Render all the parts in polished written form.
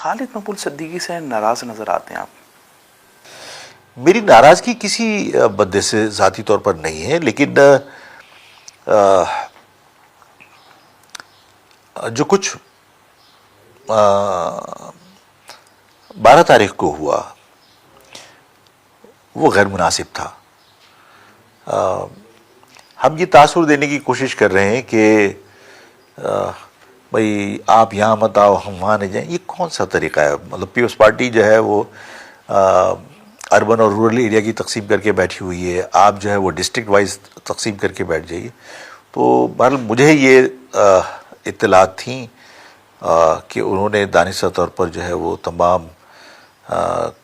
خالد مقبول صدیقی سے ناراض نظر آتے ہیں آپ؟ میری ناراضگی کسی بندے سے ذاتی طور پر نہیں ہے، لیکن جو کچھ 12 تاریخ کو ہوا وہ غیر مناسب تھا۔ ہم یہ تاثر دینے کی کوشش کر رہے ہیں کہ بھئی آپ یہاں مت آؤ ہم وہاں نہیں جائیں، یہ کون سا طریقہ ہے؟ مطلب پیپلز پارٹی جو ہے وہ اربن اور رورل ایریا کی تقسیم کر کے بیٹھی ہوئی ہے، آپ جو ہے وہ ڈسٹرکٹ وائز تقسیم کر کے بیٹھ جائیے۔ تو بہرحال مجھے یہ اطلاعات تھیں کہ انہوں نے دانستہ طور پر جو ہے وہ تمام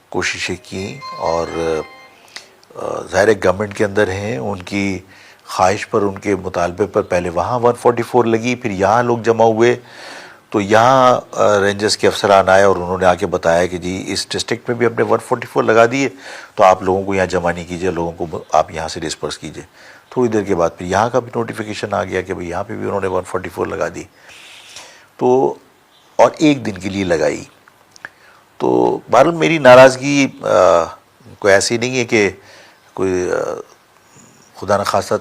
کوششیں کی، اور ظاہر گورنمنٹ کے اندر ہیں، ان کی خواہش پر، ان کے مطالبے پر پہلے وہاں 144 لگی، پھر یہاں لوگ جمع ہوئے، تو یہاں رینجرز کے افسران آئے اور انہوں نے آ کے بتایا کہ جی اس ڈسٹرکٹ میں بھی ہم نے 144 لگا دیے، تو آپ لوگوں کو یہاں جمع نہیں کیجیے، لوگوں کو آپ یہاں سے ڈسپرس کیجیے۔ تھوڑی دیر کے بعد پھر یہاں کا بھی نوٹیفیکیشن آ گیا کہ بھئی یہاں پہ بھی انہوں نے 144 لگا دی، تو اور ایک دن کے لیے لگائی۔ تو بہرحال میری ناراضگی کوئی ایسی نہیں ہے کہ کوئی خدا نخواستہ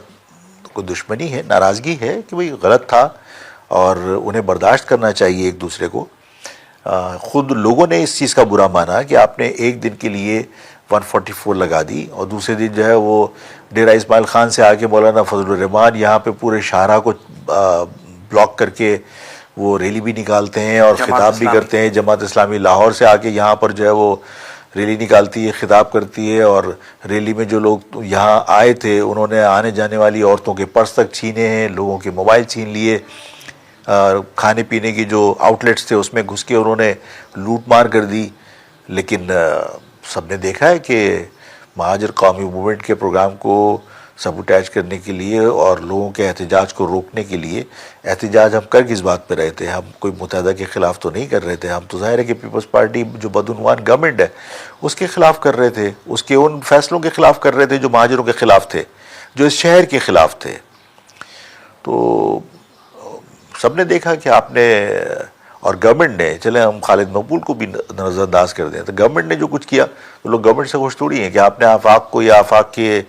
کوئی دشمنی ہے، ناراضگی ہے کہ بھئی غلط تھا اور انہیں برداشت کرنا چاہیے ایک دوسرے کو۔ خود لوگوں نے اس چیز کا برا مانا کہ آپ نے ایک دن کے لیے 144 لگا دی، اور دوسرے دن جو ہے وہ ڈیرہ اسماعیل خان سے آ کے مولانا فضل الرحمان یہاں پہ پورے شاہراہ کو بلاک کر کے وہ ریلی بھی نکالتے ہیں اور خطاب بھی کرتے ہیں۔ جماعت اسلامی لاہور سے آ کے یہاں پر جو ہے وہ ریلی نکالتی ہے، خطاب کرتی ہے، اور ریلی میں جو لوگ یہاں آئے تھے انہوں نے آنے جانے والی عورتوں کے پرس تک چھینے ہیں، لوگوں کے موبائل چھین لیے، کھانے پینے کی جو آؤٹ لیٹس تھے اس میں گھس کے انہوں نے لوٹ مار کر دی۔ لیکن سب نے دیکھا ہے کہ مہاجر قومی موومنٹ کے پروگرام کو سبوٹیج کرنے کے لیے اور لوگوں کے احتجاج کو روکنے کے لیے احتجاج ہم کر کس بات پہ رہے تھے؟ ہم کوئی متحدہ کے خلاف تو نہیں کر رہے تھے، ہم تو ظاہر ہے کہ پیپلز پارٹی جو بدعنوان گورنمنٹ ہے اس کے خلاف کر رہے تھے، اس کے ان فیصلوں کے خلاف کر رہے تھے جو مہاجروں کے خلاف تھے، جو اس شہر کے خلاف تھے۔ تو سب نے دیکھا کہ آپ نے اور گورنمنٹ نے، چلیں ہم خالد مقبول کو بھی نظر انداز کر دیں، تو گورنمنٹ نے جو کچھ کیا تو لوگ گورنمنٹ سے خوش تھوڑی ہیں کہ آپ نے آفاق کو یا آفاق کے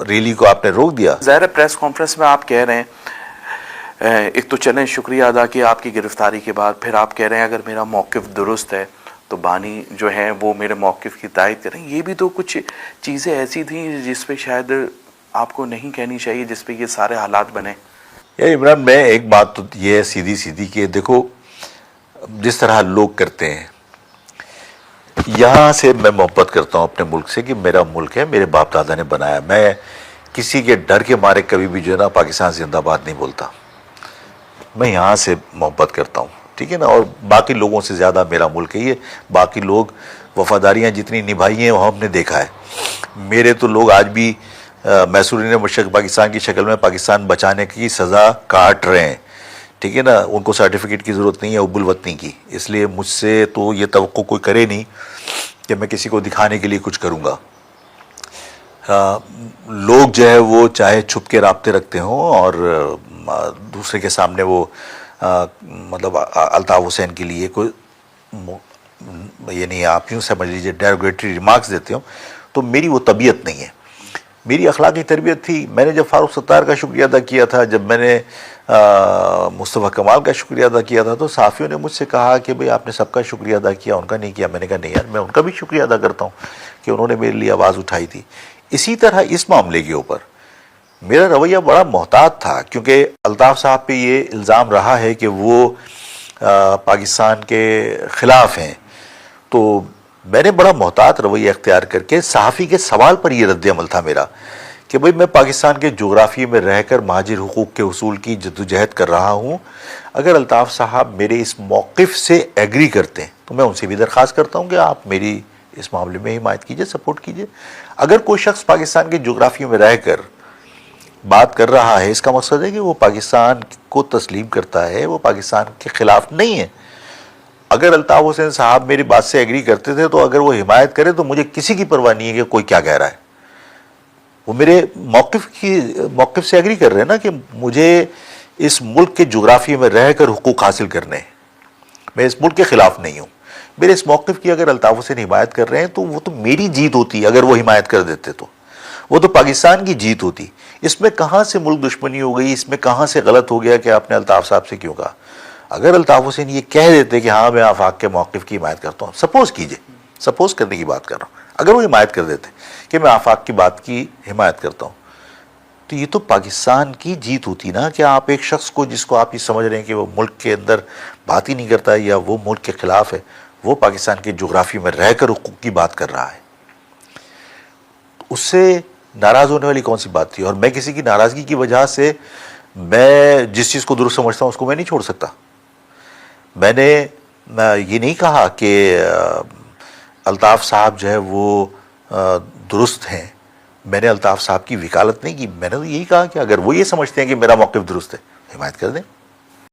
ریلی کو آپ نے روک دیا۔ ظاہر پریس کانفرنس میں آپ کہہ رہے ہیں، ایک تو چلیں شکریہ ادا کیا آپ کی گرفتاری کے بعد، پھر آپ کہہ رہے ہیں اگر میرا موقف درست ہے تو بانی جو ہیں وہ میرے موقف کی تائید کریں۔ یہ بھی تو کچھ چیزیں ایسی تھیں جس پہ شاید آپ کو نہیں کہنی چاہیے، جس پہ یہ سارے حالات بنے۔ یار عمران، میں ایک بات تو یہ ہے سیدھی سیدھی کہ دیکھو جس طرح لوگ کرتے ہیں، یہاں سے میں محبت کرتا ہوں اپنے ملک سے کہ میرا ملک ہے، میرے باپ دادا نے بنایا، میں کسی کے ڈر کے مارے کبھی بھی جو ہے نا پاکستان زندہ باد نہیں بولتا، میں یہاں سے محبت کرتا ہوں، ٹھیک ہے نا، اور باقی لوگوں سے زیادہ میرا ملک ہے یہ، باقی لوگ وفاداریاں جتنی نبھائی ہیں وہ ہم نے دیکھا ہے۔ میرے تو لوگ آج بھی محصورین مشرق پاکستان کی شکل میں پاکستان بچانے کی سزا کاٹ رہے ہیں، ٹھیک ہے نا، ان کو سرٹیفکیٹ کی ضرورت نہیں ہے حب الوطنی کی، اس لیے مجھ سے تو یہ توقع کوئی کرے نہیں کہ میں کسی کو دکھانے کے لیے کچھ کروں گا۔ لوگ جو ہے وہ چاہے چھپ کے رابطے رکھتے ہوں اور دوسرے کے سامنے وہ مطلب الطاف حسین کے لیے کوئی یعنی آپ یوں سمجھ لیجیے ڈیروگیٹری ریمارکس دیتے ہوں، تو میری وہ طبیعت نہیں ہے، میری اخلاقی تربیت تھی۔ میں نے جب فاروق ستار کا شکریہ ادا کیا تھا، جب میں نے مصطفیٰ کمال کا شکریہ ادا کیا تھا، تو صحافیوں نے مجھ سے کہا کہ بھئی آپ نے سب کا شکریہ ادا کیا، ان کا نہیں کیا۔ میں نے کہا نہیں یار، میں ان کا بھی شکریہ ادا کرتا ہوں کہ انہوں نے میرے لیے آواز اٹھائی تھی۔ اسی طرح اس معاملے کے اوپر میرا رویہ بڑا محتاط تھا، کیونکہ الطاف صاحب پہ یہ الزام رہا ہے کہ وہ پاکستان کے خلاف ہیں، تو میں نے بڑا محتاط رویہ اختیار کر کے صحافی کے سوال پر یہ رد عمل تھا میرا کہ بھئی میں پاکستان کے جغرافیے میں رہ کر مہاجر حقوق کے حصول کی جدوجہد کر رہا ہوں، اگر الطاف صاحب میرے اس موقف سے ایگری کرتے ہیں تو میں ان سے بھی درخواست کرتا ہوں کہ آپ میری اس معاملے میں حمایت کیجئے، سپورٹ کیجئے۔ اگر کوئی شخص پاکستان کے جغرافیے میں رہ کر بات کر رہا ہے، اس کا مقصد ہے کہ وہ پاکستان کو تسلیم کرتا ہے، وہ پاکستان کے خلاف نہیں ہے۔ اگر الطاف حسین صاحب میری بات سے ایگری کرتے تھے تو اگر وہ حمایت کرے تو مجھے کسی کی پرواہ نہیں ہے کہ کوئی کیا کہہ رہا ہے، وہ میرے موقف سے ایگری کر رہے ہیں نا کہ مجھے اس ملک کے جغرافیے میں رہ کر حقوق حاصل کرنے ہیں، میں اس ملک کے خلاف نہیں ہوں. میرے اس موقف کی اگر الطاف حسین حمایت کر رہے ہیں تو وہ تو میری جیت ہوتی اگر وہ حمایت کر دیتے تو. وہ تو پاکستان کی جیت ہوتی. اس میں کہاں سے ملک دشمنی ہو گئی, اس میں کہاں سے غلط ہو گیا کہ آپ نے الطاف صاحب سے کیوں کہا؟ اگر الطاف حسین یہ کہہ دیتے کہ ہاں میں آفاق کے موقف کی حمایت کرتا ہوں, سپوز کیجئے, سپوز کرنے کی بات کر رہا ہوں, اگر وہ حمایت کر دیتے کہ میں آفاق کی بات کی حمایت کرتا ہوں, تو یہ تو پاکستان کی جیت ہوتی نا, کہ آپ ایک شخص کو جس کو آپ یہ سمجھ رہے ہیں کہ وہ ملک کے اندر بات ہی نہیں کرتا یا وہ ملک کے خلاف ہے, وہ پاکستان کے جغرافی میں رہ کر حقوق کی بات کر رہا ہے, اس سے ناراض ہونے والی کون سی بات تھی؟ اور میں کسی کی ناراضگی کی وجہ سے میں جس چیز کو درست سمجھتا ہوں اس کو میں نہیں چھوڑ سکتا. میں نے یہ نہیں کہا کہ الطاف صاحب جو ہے وہ درست ہیں, میں نے الطاف صاحب کی وکالت نہیں کی, میں نے تو یہی کہا کہ اگر وہ یہ سمجھتے ہیں کہ میرا موقف درست ہے, حمایت کر دیں.